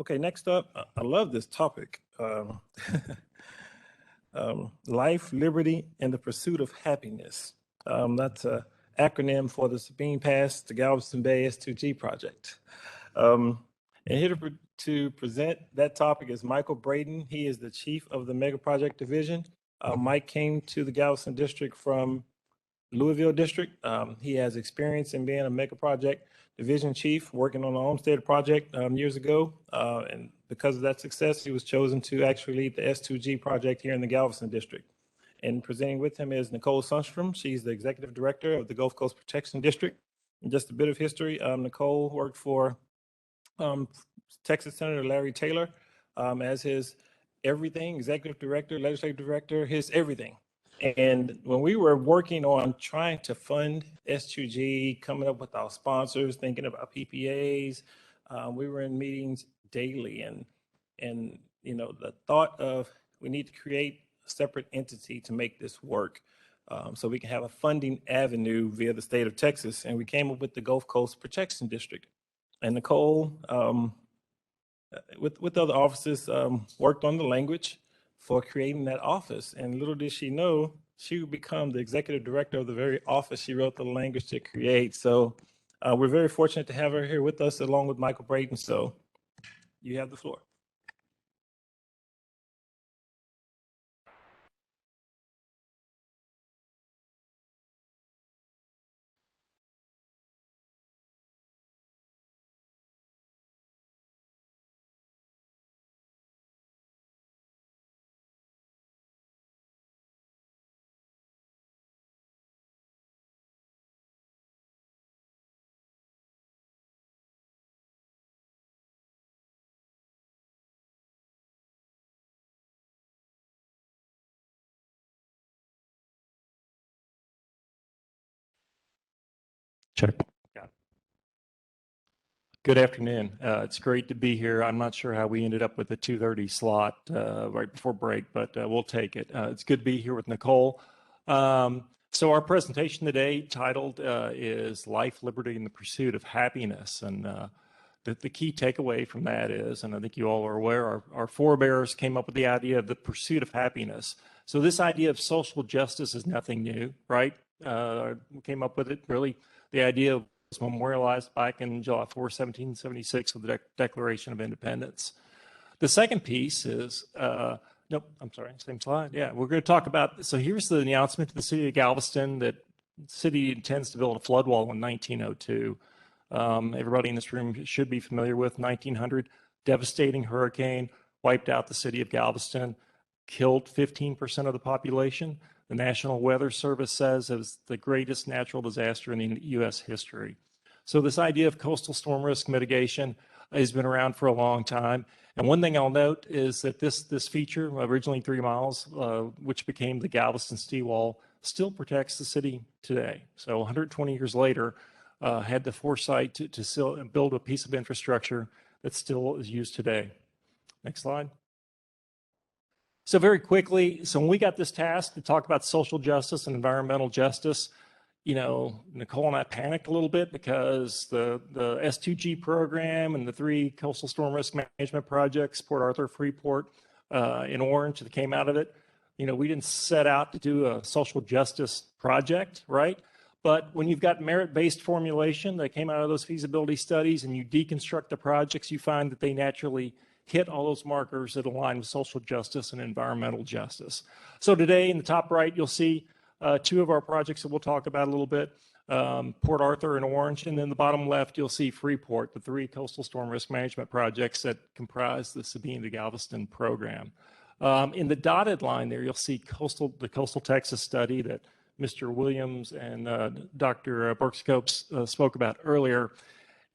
Okay, next up, I love this topic. Life, liberty, and the pursuit of happiness. That's an acronym for the Sabine Pass to Galveston Bay S2G project. And here to present that topic is Michael Braden. He is the chief of the Mega Project Division. Mike came to the Galveston District from Louisville District. He has experience in being a Mega Project Division chief, working on the Homestead project years ago. And because of that success, he was chosen to actually lead the S2G project here in the Galveston District. And presenting with him is Nicole Sunstrum. She's the executive director of the Gulf Coast Protection District. And just a bit of history, Nicole worked for Texas Senator Larry Taylor as his everything, executive director, legislative director, his everything. And when we were working on trying to fund S2G, coming up with our sponsors, thinking about PPAs, we were in meetings daily, and you know, the thought of we need to create a separate entity to make this work, so we can have a funding avenue via the state of Texas. And we came up with the Gulf Coast Protection District. And Nicole, with other offices, worked on the language for creating that office. And little did she know, she would become the executive director of the very office she wrote the language to create. So we're very fortunate to have her here with us, along with Michael Braden. So you have the floor. Check. Yeah. Good afternoon. It's great to be here. I'm not sure how we ended up with the 2:30 slot right before break, but we'll take it. It's good to be here with Nicole. So our presentation today titled is Life, Liberty, and the Pursuit of Happiness. And the key takeaway from that is, and I think you all are aware, our forebears came up with the idea of the pursuit of happiness. So this idea of social justice is nothing new, right? We came up with it really. The idea was memorialized back in July 4, 1776 with the Declaration of Independence. The second piece is, nope, I'm sorry, same slide. Yeah, we're going to talk about, so here's the announcement to the city of Galveston that the city intends to build a flood wall in 1902. Everybody in this room should be familiar with 1900, devastating hurricane, wiped out the city of Galveston, killed 15% of the population. The National Weather Service says it was the greatest natural disaster in the U.S. history. So this idea of coastal storm risk mitigation has been around for a long time. And one thing I'll note is that this feature, originally 3 miles, which became the Galveston Seawall, still protects the city today. So 120 years later, had the foresight to still build a piece of infrastructure that still is used today. Next slide. So very quickly, so when we got this task to talk about social justice and environmental justice, you know, Nicole and I panicked a little bit because the S2G program and the 3 coastal storm risk management projects, Port Arthur, Freeport, in Orange, that came out of it, you know, we didn't set out to do a social justice project, right? But when you've got merit-based formulation that came out of those feasibility studies and you deconstruct the projects, you find that they naturally hit all those markers that align with social justice and environmental justice. So today in the top right, you'll see 2 of our projects that we'll talk about a little bit, Port Arthur and Orange, and then the bottom left, you'll see Freeport, the 3 coastal storm risk management projects that comprise the Sabine to Galveston program. In the dotted line there, you'll see the Coastal Texas study that Mr. Williams and Dr. Bergscopes spoke about earlier.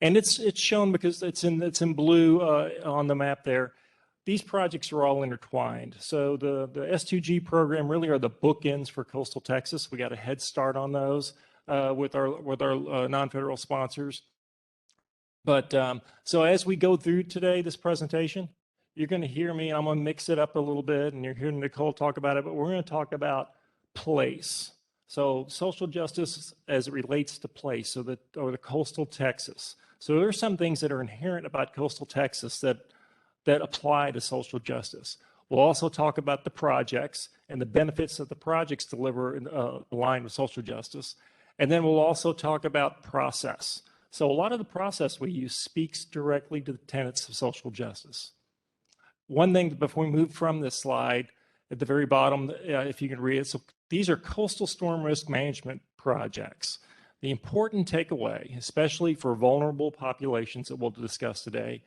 And it's shown because it's in blue on the map there. These projects are all intertwined. So the S2G program really are the bookends for coastal Texas. We got a head start on those with our non-federal sponsors. But so as we go through today, this presentation, you're going to hear me, and I'm going to mix it up a little bit, and you're hearing Nicole talk about it, but we're going to talk about place. So social justice as it relates to place, or the coastal Texas. So there are some things that are inherent about coastal Texas that that apply to social justice. We'll also talk about the projects and the benefits that the projects deliver aligned with social justice. And then we'll also talk about process. So a lot of the process we use speaks directly to the tenets of social justice. One thing before we move from this slide, at the very bottom, if you can read it, so these are coastal storm risk management projects. The important takeaway, especially for vulnerable populations that we'll discuss today,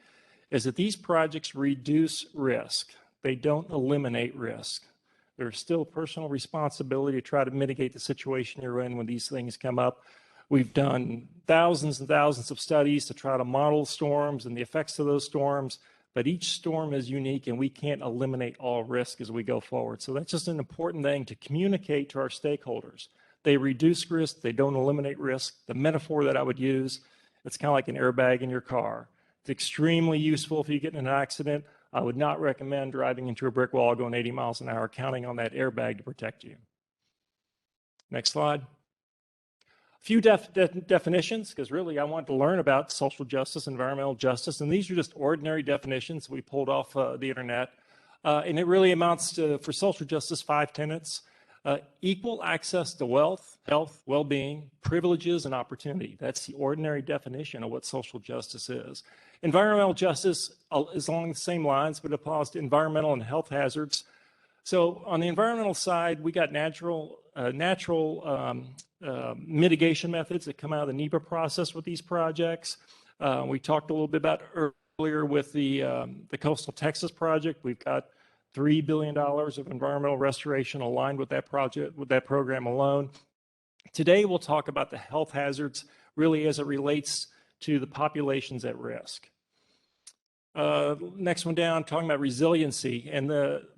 is that these projects reduce risk. They don't eliminate risk. There's still personal responsibility to try to mitigate the situation you're in when these things come up. We've done thousands and thousands of studies to try to model storms and the effects of those storms, but each storm is unique and we can't eliminate all risk as we go forward. So that's just an important thing to communicate to our stakeholders. They reduce risk, they don't eliminate risk. The metaphor that I would use, it's kind of like an airbag in your car. It's extremely useful if you get in an accident. I would not recommend driving into a brick wall going 80 miles an hour, counting on that airbag to protect you. Next slide. A few definitions, because really I want to learn about social justice, environmental justice, and these are just ordinary definitions we pulled off the internet. And it really amounts to, for social justice, 5 tenets. Equal access to wealth, health, well-being, privileges, and opportunity. That's the ordinary definition of what social justice is. Environmental justice is along the same lines, but applies to environmental and health hazards. So on the environmental side, we got natural mitigation methods that come out of the NEPA process with these projects. We talked a little bit about earlier with the Coastal Texas project. We've got $3 billion of environmental restoration aligned with that project, with that program alone. Today, we'll talk about the health hazards really as it relates to the populations at risk. Next one down, talking about resiliency. And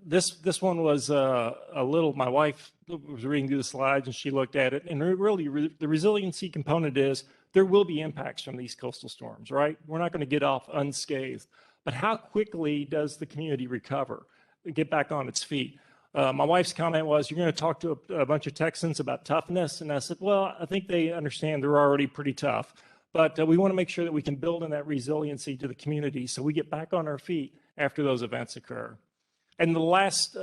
this one was a little, my wife was reading through the slides and she looked at it. And really, the resiliency component is there will be impacts from these coastal storms, right? We're not going to get off unscathed. But how quickly does the community recover, get back on its feet? My wife's comment was, you're going to talk to a bunch of Texans about toughness. And I said, well, I think they understand they're already pretty tough. But we want to make sure that we can build in that resiliency to the community so we get back on our feet after those events occur. And the last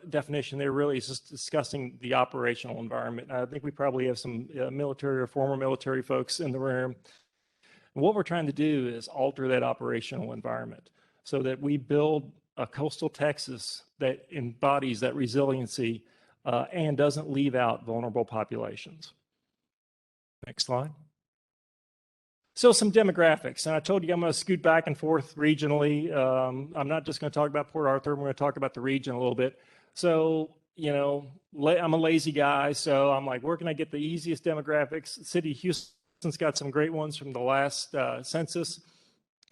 definition there really is just discussing the operational environment. I think we probably have some military or former military folks in the room. And what we're trying to do is alter that operational environment so that we build a coastal Texas that embodies that resiliency and doesn't leave out vulnerable populations. Next slide. So some demographics, and I told you I'm going to scoot back and forth regionally. I'm not just going to talk about Port Arthur. I'm going to talk about the region a little bit. So, you know, I'm a lazy guy, so I'm like, where can I get the easiest demographics? The city of Houston's got some great ones from the last census.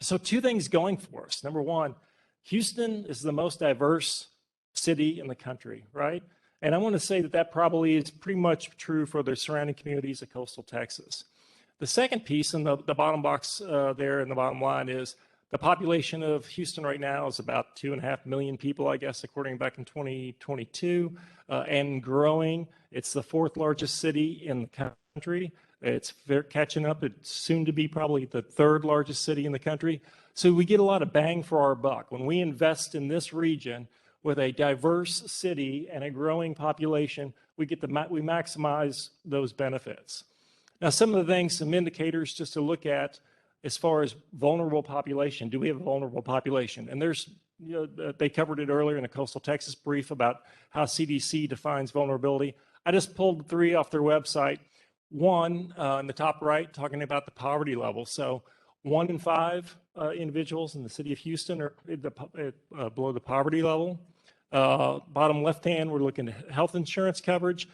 So 2 things going for us. Number 1, Houston is the most diverse city in the country, right? And I want to say that that probably is pretty much true for the surrounding communities of coastal Texas. The second piece in the bottom box there in the bottom line is the population of Houston right now is about 2.5 million people, I guess, according back in 2022, and growing. It's the 4th largest city in the country. It's catching up. It's soon to be probably the 3rd largest city in the country. So we get a lot of bang for our buck. When we invest in this region with a diverse city and a growing population, we maximize those benefits. Now, some of the things, some indicators just to look at as far as vulnerable population. Do we have a vulnerable population? And there's, you know, they covered it earlier in the Coastal Texas brief about how CDC defines vulnerability. I just pulled 3 off their website. 1 in the top right, talking about the poverty level. So 1 in 5 individuals in the city of Houston are below the poverty level. Bottom left hand, we're looking at health insurance coverage.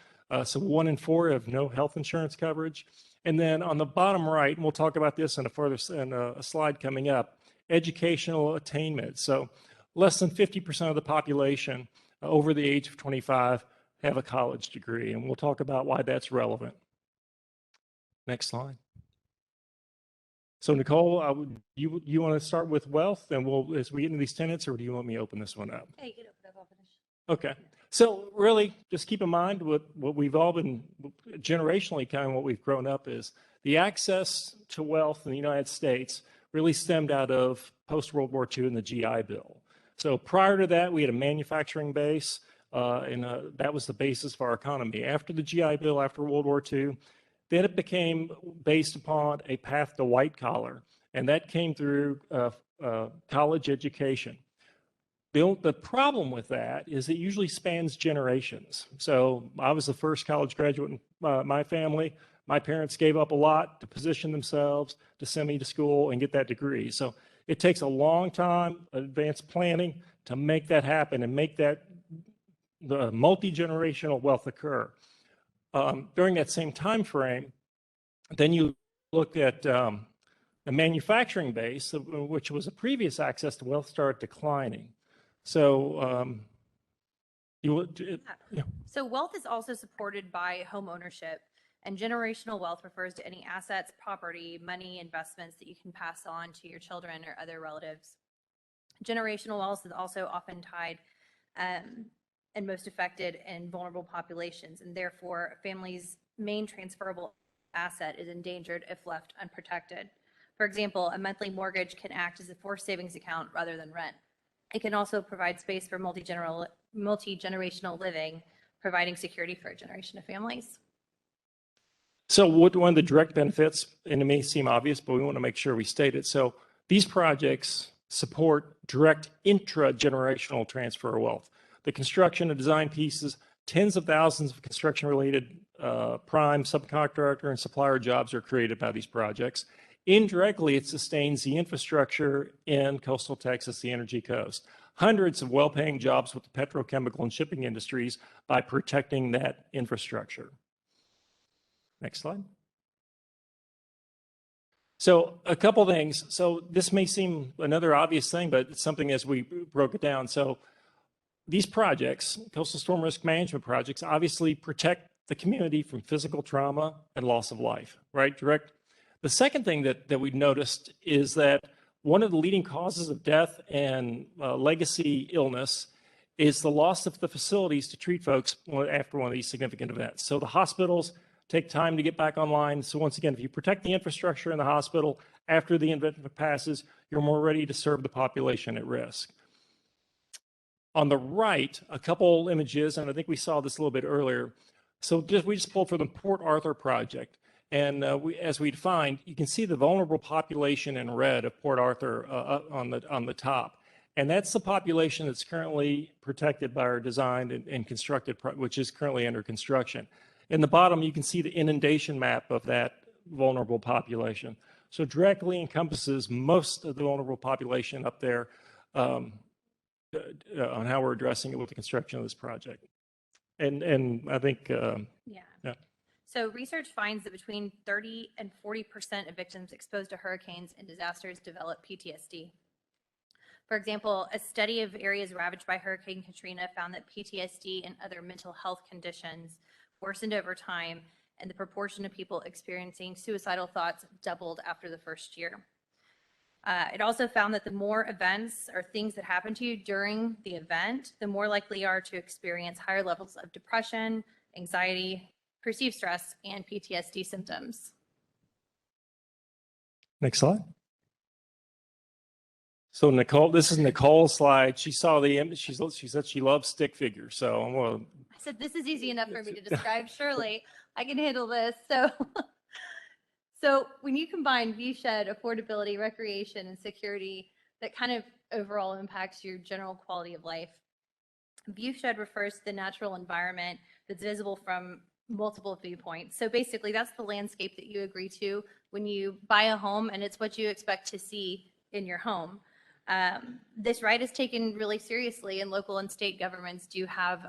So 1 in 4 have no health insurance coverage. And then on the bottom right, and we'll talk about this in a slide coming up, educational attainment. So less than 50% of the population over the age of 25 have a college degree, and we'll talk about why that's relevant. Next slide. So Nicole, you want to start with wealth, and as we get into these tenets, or do you want me to open this one up? Yeah, you can open up. I'll finish. Okay. So really, just keep in mind what we've all been generationally kind of what we've grown up is the access to wealth in the United States really stemmed out of post-World War II and the GI Bill. So prior to that, we had a manufacturing base, and that was the basis of our economy. After the GI Bill, after World War II, then it became based upon a path to white collar, and that came through college education. The problem with that is it usually spans generations. So I was the first college graduate in my family. My parents gave up a lot to position themselves to send me to school and get that degree. So it takes a long time, advanced planning to make that happen and make that the multi-generational wealth occur. During that same time frame, then you look at the manufacturing base, which was a previous access to wealth, started declining. So So wealth is also supported by home ownership, and generational wealth refers to any assets, property, money, investments that you can pass on to your children or other relatives. Generational wealth is also often tied and most affected in vulnerable populations, and therefore a family's main transferable asset is endangered if left unprotected. For example, a monthly mortgage can act as a forced savings account rather than rent. It can also provide space for multi-generational living, providing security for a generation of families. So one of the direct benefits, and it may seem obvious, but we want to make sure we state it. So these projects support direct intra-generational transfer of wealth. The construction and design pieces, tens of thousands of construction-related prime, subcontractor, and supplier jobs are created by these projects. Indirectly, it sustains the infrastructure in coastal Texas, the energy coast. Hundreds of well-paying jobs with the petrochemical and shipping industries by protecting that infrastructure. Next slide. So a couple things. So this may seem another obvious thing, but it's something as we broke it down. So these projects, coastal storm risk management projects, obviously protect the community from physical trauma and loss of life, right? The second thing that we noticed is that one of the leading causes of death and legacy illness is the loss of the facilities to treat folks after one of these significant events. So the hospitals take time to get back online. So once again, if you protect the infrastructure in the hospital after the event passes, you're more ready to serve the population at risk. On the right, a couple images, and I think we saw this a little bit earlier. So we just pulled from the Port Arthur project. And as we defined, you can see the vulnerable population in red of Port Arthur on the top. And that's the population that's currently protected by our designed and constructed, which is currently under construction. In the bottom, you can see the inundation map of that vulnerable population. So directly encompasses most of the vulnerable population up there on how we're addressing it with the construction of this project. And I think, yeah. So research finds that between 30 and 40% of victims exposed to hurricanes and disasters develop PTSD. For example, a study of areas ravaged by Hurricane Katrina found that PTSD and other mental health conditions worsened over time, and the proportion of people experiencing suicidal thoughts doubled after the first year. It also found that the more events or things that happen to you during the event, the more likely you are to experience higher levels of depression, anxiety, perceived stress, and PTSD symptoms. Next slide. So Nicole, this is Nicole's slide. She saw the image. She said she loves stick figures. So I'm going to. I said, this is easy enough for me to describe. Surely I can handle this. So when you combine viewshed, affordability, recreation, and security, that kind of overall impacts your general quality of life. Viewshed refers to the natural environment that's visible from multiple viewpoints. So basically, that's the landscape that you agree to when you buy a home, and it's what you expect to see in your home. This right is taken really seriously, and local and state governments do have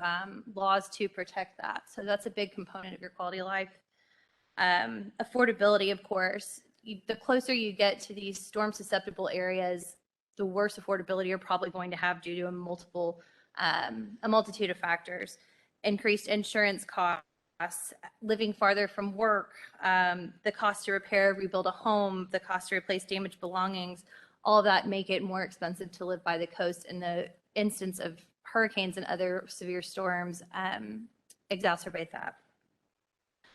laws to protect that. So that's a big component of your quality of life. Affordability, of course, the closer you get to these storm susceptible areas, the worse affordability you're probably going to have due to a multitude of factors. Increased insurance costs, living farther from work, the cost to repair, rebuild a home, the cost to replace damaged belongings, all of that make it more expensive to live by the coast, and the instance of hurricanes and other severe storms exacerbate that.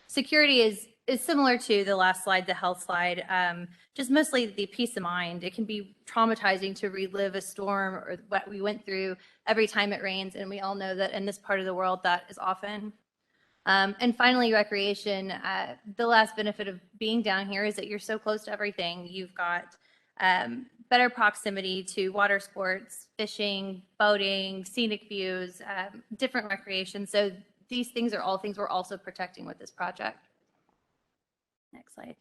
Security is similar to the last slide, the health slide, just mostly the peace of mind. It can be traumatizing to relive a storm or what we went through every time it rains, and we all know that in this part of the world that is often. And finally, recreation. The last benefit of being down here is that you're so close to everything. You've got better proximity to water sports, fishing, boating, scenic views, different recreation. So these things are all things we're also protecting with this project. Next slide.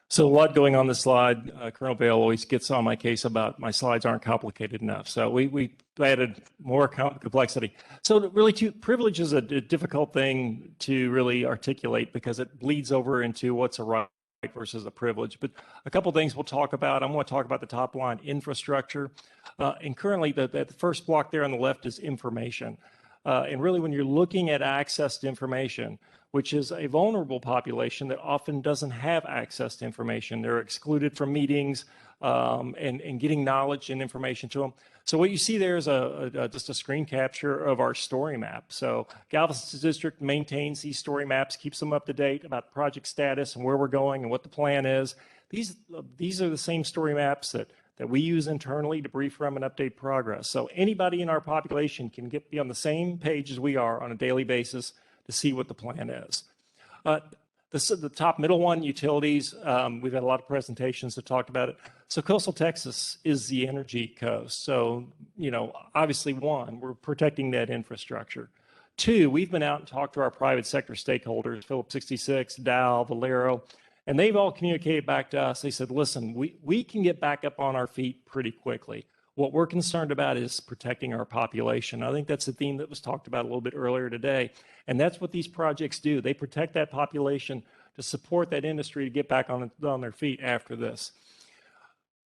So a lot going on this slide. Colonel Bale always gets on my case about my slides aren't complicated enough. So we added more complexity. So really, privilege is a difficult thing to really articulate because it bleeds over into what's a right versus a privilege. But a couple things we'll talk about. I'm going to talk about the top line, infrastructure. And currently, the first block there on the left is information. And really, when you're looking at access to information, which is a vulnerable population that often doesn't have access to information. They're excluded from meetings and getting knowledge and information to them. So what you see there is just a screen capture of our story map. So Galveston District maintains these story maps, keeps them up to date about project status and where we're going and what the plan is. These are the same story maps that we use internally to brief from and update progress. So anybody in our population can be on the same page as we are on a daily basis to see what the plan is. The top middle one, utilities, we've had a lot of presentations that talked about it. So coastal Texas is the energy coast. So, obviously one, we're protecting that infrastructure. Two, we've been out and talked to our private sector stakeholders, Phillips 66, Dow, Valero, and they've all communicated back to us. They said, listen, we can get back up on our feet pretty quickly. What we're concerned about is protecting our population. I think that's a theme that was talked about a little bit earlier today. And that's what these projects do. They protect that population to support that industry to get back on their feet after this.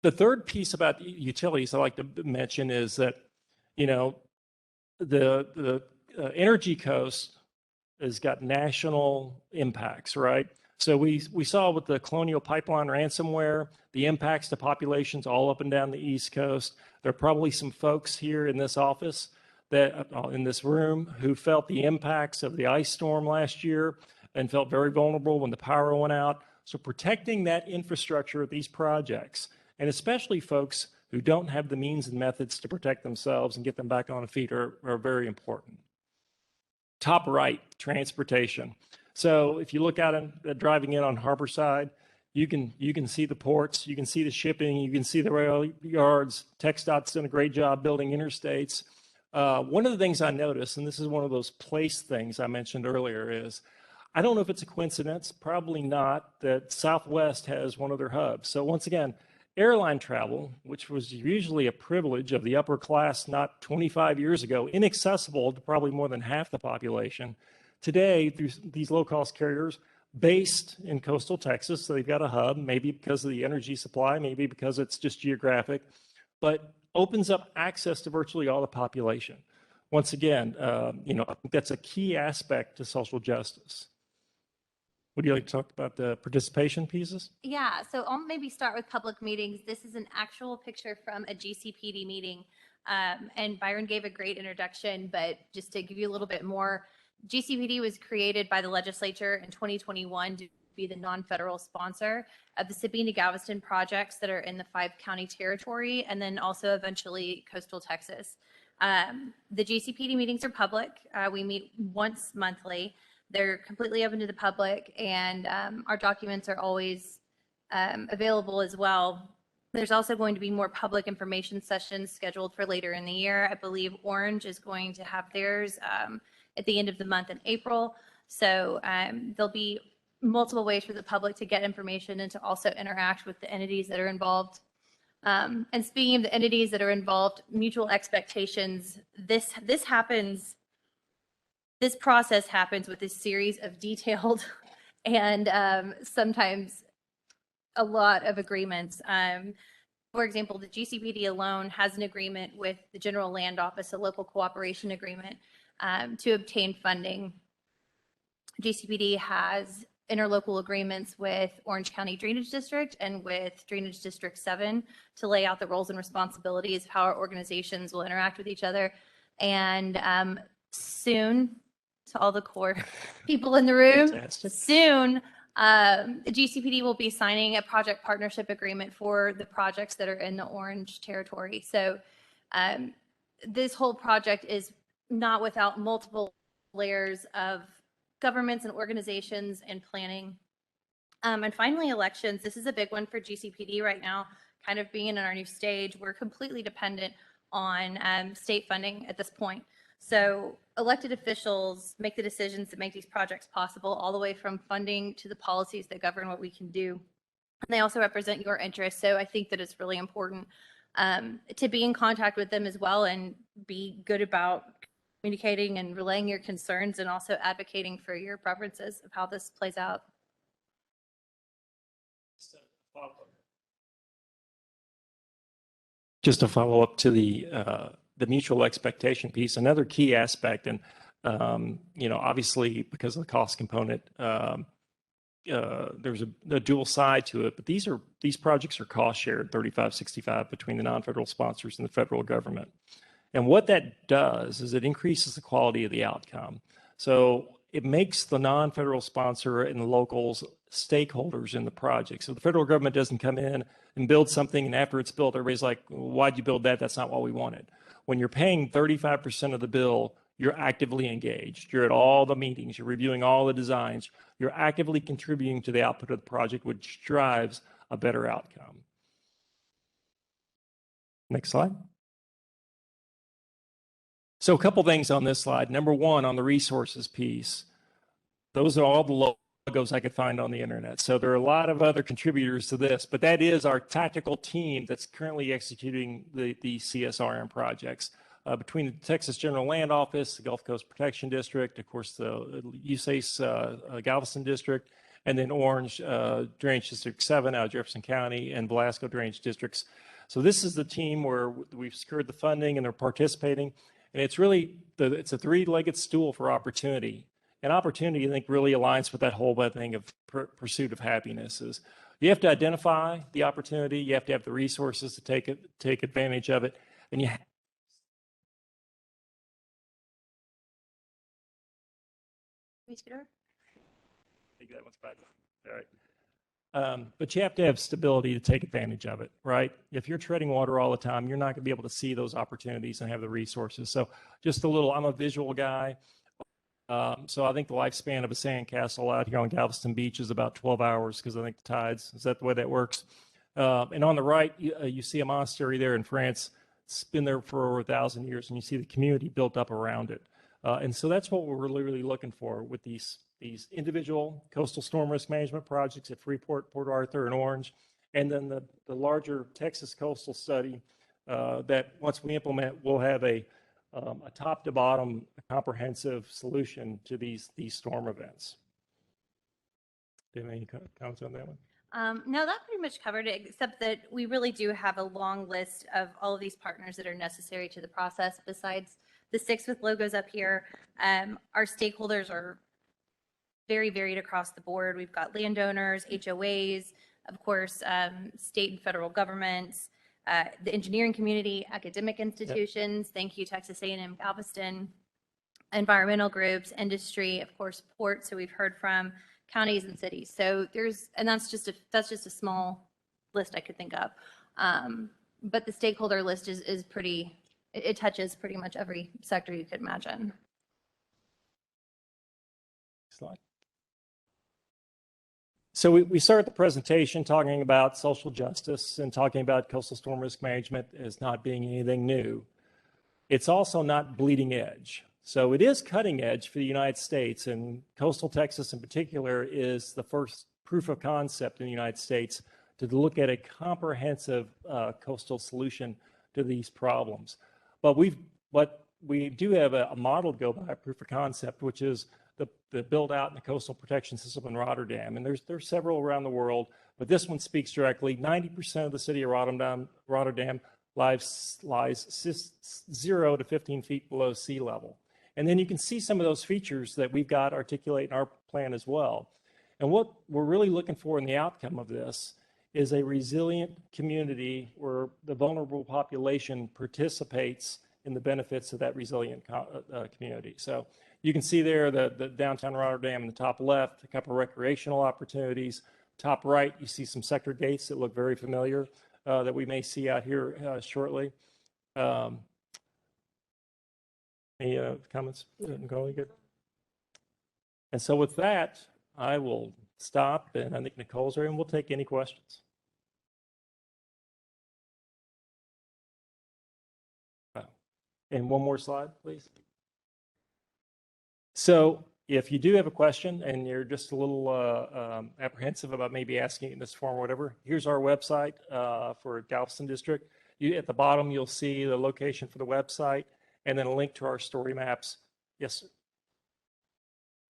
The third piece about utilities I like to mention is that, the energy coast has got national impacts, right? So we saw with the Colonial Pipeline ransomware, the impacts to populations all up and down the East Coast. There are probably some folks here in this office in this room who felt the impacts of the ice storm last year and felt very vulnerable when the power went out. So protecting that infrastructure of these projects, and especially folks who don't have the means and methods to protect themselves and get them back on their feet are very important. Top right, transportation. So if you look out at driving in on Harborside, you can see the ports, you can see the shipping, you can see the rail yards. TxDOT's done a great job building interstates. One of the things I noticed, and this is one of those place things I mentioned earlier, is I don't know if it's a coincidence, probably not, that Southwest has one of their hubs. So once again, airline travel, which was usually a privilege of the upper class not 25 years ago, inaccessible to probably more than half the population. Today, through these low-cost carriers based in coastal Texas, so they've got a hub, maybe because of the energy supply, maybe because it's just geographic, but opens up access to virtually all the population. Once again, I think that's a key aspect to social justice. Would you like to talk about the participation pieces? Yeah, so I'll maybe start with public meetings. This is an actual picture from a GCPD meeting, and Byron gave a great introduction, but just to give you a little bit more, GCPD was created by the legislature in 2021 to be the non-federal sponsor of the Sabine to Galveston projects that are in the 5-county territory, and then also eventually coastal Texas. The GCPD meetings are public. We meet once monthly. They're completely open to the public, and our documents are always available as well. There's also going to be more public information sessions scheduled for later in the year. I believe Orange is going to have theirs at the end of the month in April. So there'll be multiple ways for the public to get information and to also interact with the entities that are involved. And speaking of the entities that are involved, mutual expectations, this process happens with this series of detailed and sometimes a lot of agreements. For example, the GCPD alone has an agreement with the General Land Office, a local cooperation agreement, to obtain funding. GCPD has interlocal agreements with Orange County Drainage District and with Drainage District 7 to lay out the roles and responsibilities of how our organizations will interact with each other. And soon, to all the core people in the room. Fantastic. Soon, the GCPD will be signing a project partnership agreement for the projects that are in the orange territory. So this whole project is not without multiple layers of governments and organizations and planning. And finally, elections. This is a big one for GCPD right now, kind of being in our new stage. We're completely dependent on state funding at this point. So elected officials make the decisions that make these projects possible, all the way from funding to the policies that govern what we can do. And they also represent your interests. So I think that it's really important to be in contact with them as well and be good about communicating and relaying your concerns and also advocating for your preferences of how this plays out. Just to follow up to the mutual expectation piece, another key aspect, and obviously because of the cost component, there's a dual side to it. But these projects are cost shared 35-65 between the non-federal sponsors and the federal government. And what that does is it increases the quality of the outcome. So it makes the non-federal sponsor and the locals stakeholders in the project. So the federal government doesn't come in and build something, and after it's built, everybody's like, why'd you build that? That's not what we wanted. When you're paying 35% of the bill, you're actively engaged. You're at all the meetings. You're reviewing all the designs. You're actively contributing to the output of the project, which drives a better outcome. Next slide. So a couple things on this slide. Number one, on the resources piece, those are all the logos I could find on the internet. So there are a lot of other contributors to this, but that is our tactical team that's currently executing the CSRM projects. Between the Texas General Land Office, the Gulf Coast Protection District, of course, the USACE Galveston District, and then Orange Drainage District 7 out of Jefferson County, and Velasco Drainage Districts. So this is the team where we've secured the funding and they're participating. And it's really, it's a three-legged stool for opportunity. And opportunity, I think, really aligns with that whole thing of pursuit of happiness. Is you have to identify the opportunity, you have to have the resources to take advantage of it, and you have take that one's back. All right. But you have to have stability to take advantage of it, right? If you're treading water all the time, you're not going to be able to see those opportunities and have the resources. So just a little, I'm a visual guy. So I think the lifespan of a sandcastle out here on Galveston Beach is about 12 hours because I think the tides, is that the way that works? And on the right, you see a monastery there in France. It's been there for over 1,000 years, and you see the community built up around it. And so that's what we're really looking for with these individual coastal storm risk management projects at Freeport, Port Arthur, and Orange, and then the larger Texas coastal study that once we implement, we'll have a top to bottom comprehensive solution to these storm events. Do you have any comments on that one? No, that pretty much covered it, except that we really do have a long list of all of these partners that are necessary to the process. Besides the 6 with logos up here, our stakeholders are very varied across the board. We've got landowners, HOAs, of course, state and federal governments, the engineering community, academic institutions. Yep. Thank you, Texas A&M Galveston, environmental groups, industry, of course, ports. So we've heard from counties and cities. So that's just a small list I could think of. But the stakeholder list is pretty. It touches pretty much every sector you could imagine. Slide. So we start the presentation talking about social justice and talking about coastal storm risk management as not being anything new. It's also not bleeding edge. So it is cutting edge for the United States, and coastal Texas in particular is the first proof of concept in the United States to look at a comprehensive coastal solution to these problems. But we do have a model to go by, a proof of concept, which is the build out in the coastal protection system in Rotterdam. And there's several around the world, but this one speaks directly. 90% of the city of Rotterdam lies 0 to 15 feet below sea level. And then you can see some of those features that we've got articulate in our plan as well. And what we're really looking for in the outcome of this is a resilient community where the vulnerable population participates in the benefits of that resilient community. So You can see there the downtown Rotterdam in the top left, a couple of recreational opportunities. Top right, you see some sector gates that look very familiar that we may see out here shortly. Any comments, Nicole? Good. And so with that, I will stop, and I think Nicole's there, and we'll take any questions. And one more slide, please. So if you do have a question and you're just a little apprehensive about maybe asking it in this form or whatever, here's our website for Galveston District. At the bottom, you'll see the location for the website and then a link to our story maps. Yes, sir.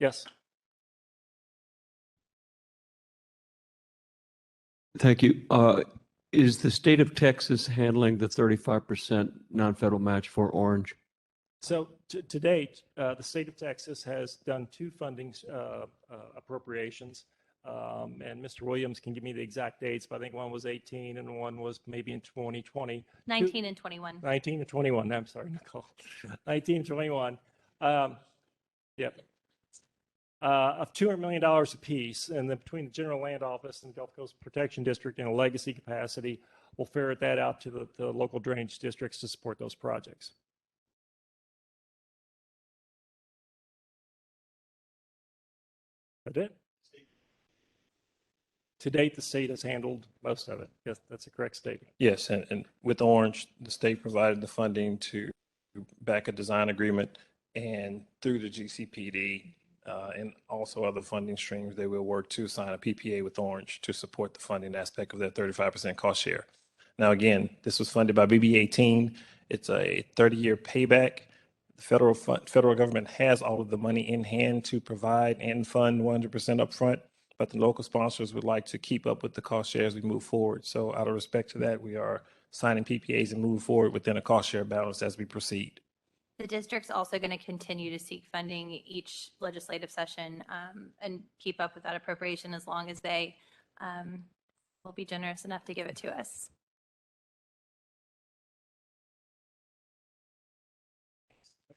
Yes. Thank you. Is the state of Texas handling the 35% non-federal match for Orange? So to date, the state of Texas has done 2 funding appropriations. And Mr. Williams can give me the exact dates, but I think one was 18 and one was maybe in 2020. 19 and 21. 19 and 21. I'm sorry, Nicole. 19 and 21. Yep. Of $200 million apiece, and then between the General Land Office and Gulf Coast Protection District in a legacy capacity, we'll ferret that out to the local drainage districts to support those projects. That's it. To date, the state has handled most of it. Yes, that's a correct statement. Yes, and with Orange, the state provided the funding to back a design agreement, and through the GCPD and also other funding streams, they will work to sign a PPA with Orange to support the funding aspect of their 35% cost share. Now, again, this was funded by BB18. It's a 30-year payback. The federal government has all of the money in hand to provide and fund 100% upfront, but the local sponsors would like to keep up with the cost share as we move forward. So out of respect to that, we are signing PPAs and moving forward within a cost share balance as we proceed. The district's also going to continue to seek funding each legislative session and keep up with that appropriation as long as they will be generous enough to give it to us.